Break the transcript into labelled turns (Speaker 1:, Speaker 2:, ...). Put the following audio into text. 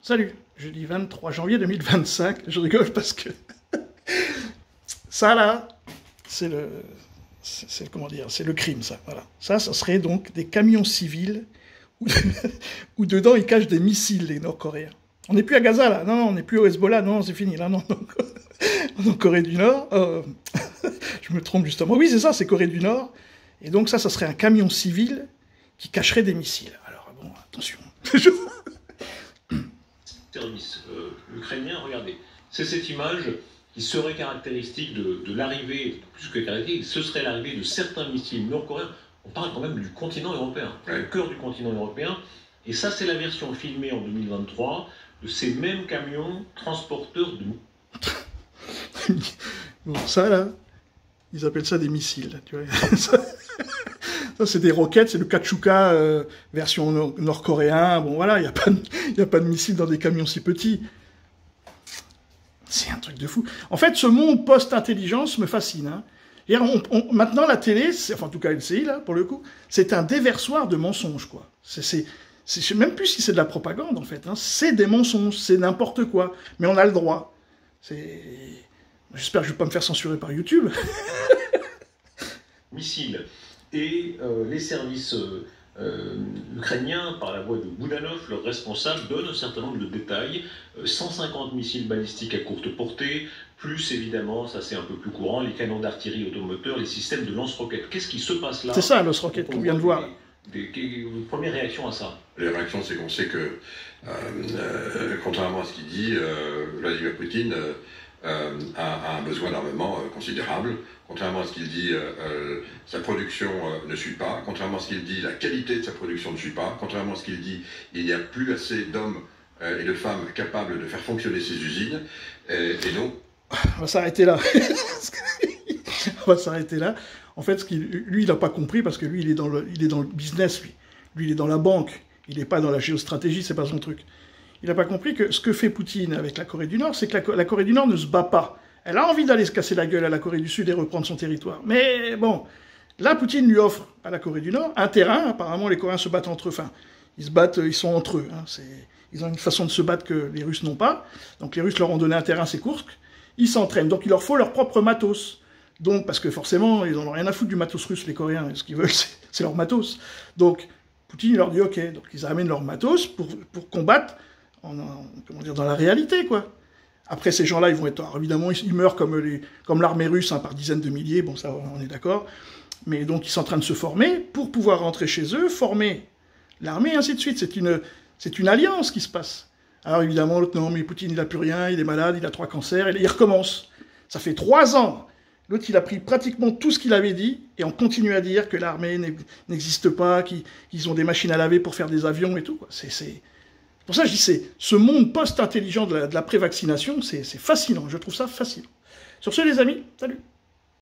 Speaker 1: Salut, jeudi 23 janvier 2025, je rigole parce que ça là, c'est comment dire, c'est le crime ça, voilà. Ça serait donc des camions civils où dedans ils cachent des missiles, les Nord-Coréens. On n'est plus à Gaza là, non, on n'est plus au Hezbollah, non, c'est fini là, non, en Corée du Nord, je me trompe justement, oui c'est ça, c'est Corée du Nord, et donc ça serait un camion civil qui cacherait des missiles. Alors bon, attention.
Speaker 2: Service ukrainien, regardez, c'est cette image qui serait caractéristique de l'arrivée, plus que caractéristique, ce serait l'arrivée de certains missiles nord-coréens. On parle quand même du continent européen, le cœur du continent européen, et ça c'est la version filmée en 2023 de ces mêmes camions transporteurs de...
Speaker 1: Bon, ça là, ils appellent ça des missiles, tu vois. Ça, c'est des roquettes, c'est le Kachuka version nord-coréen. Bon, voilà, il n'y a pas de missiles dans des camions si petits. C'est un truc de fou. En fait, ce monde post-intelligence me fascine. Hein. Maintenant, la télé, enfin, en tout cas, LCI, là, pour le coup, c'est un déversoir de mensonges, quoi. Je sais même plus si c'est de la propagande, en fait. Hein. C'est des mensonges, c'est n'importe quoi. Mais on a le droit. J'espère que je ne vais pas me faire censurer par YouTube.
Speaker 2: Missiles. Et les services ukrainiens, par la voix de Boudanov, leur responsable, donnent un certain nombre de détails. 150 missiles balistiques à courte portée, plus évidemment, ça c'est un peu plus courant, les canons d'artillerie automoteurs, les systèmes de lance-roquettes. Qu'est-ce qui se passe là?
Speaker 1: C'est ça, lance-roquettes qu'on vient de voir.
Speaker 2: Votre première réaction à ça?
Speaker 3: La réaction, c'est qu'on sait que, contrairement à ce qu'il dit, Vladimir Poutine a un besoin d'armement considérable. Contrairement à ce qu'il dit, sa production ne suit pas. Contrairement à ce qu'il dit, la qualité de sa production ne suit pas. Contrairement à ce qu'il dit, il n'y a plus assez d'hommes et de femmes capables de faire fonctionner ces usines. Et donc...
Speaker 1: On va s'arrêter là. On va s'arrêter là. En fait, lui, il n'a pas compris parce que lui, il est dans le business, lui. Lui, il est dans la banque. Il n'est pas dans la géostratégie, c'est pas son truc. Il n'a pas compris que ce que fait Poutine avec la Corée du Nord, c'est que la Corée du Nord ne se bat pas. Elle a envie d'aller se casser la gueule à la Corée du Sud et reprendre son territoire. Mais bon, là, Poutine lui offre à la Corée du Nord un terrain. Apparemment, les Coréens se battent entre eux. Enfin, ils sont entre eux. Hein. Ils ont une façon de se battre que les Russes n'ont pas. Donc les Russes leur ont donné un terrain, c'est Kursk. Ils s'entraînent. Donc il leur faut leur propre matos. Donc, parce que forcément, ils n'en ont rien à foutre du matos russe, les Coréens. Ce qu'ils veulent, c'est leur matos. Donc, Poutine leur dit OK. Donc ils amènent leur matos pour combattre comment dire, dans la réalité, quoi. Après, ces gens-là, ils vont être... Alors, évidemment, ils meurent comme l'armée russe, hein, par dizaines de milliers, bon, ça, on est d'accord. Mais donc, ils sont en train de se former pour pouvoir rentrer chez eux, former l'armée, et ainsi de suite. C'est une alliance qui se passe. Alors, évidemment, l'autre, non, mais Poutine, il n'a plus rien, il est malade, il a 3 cancers, et il recommence. Ça fait 3 ans. L'autre, il a pris pratiquement tout ce qu'il avait dit, et on continue à dire que l'armée n'existe pas, qu'ils ont des machines à laver pour faire des avions et tout, quoi. Pour ça, je dis, ce monde post-intelligent de la pré-vaccination, c'est fascinant. Je trouve ça fascinant. Sur ce, les amis, salut!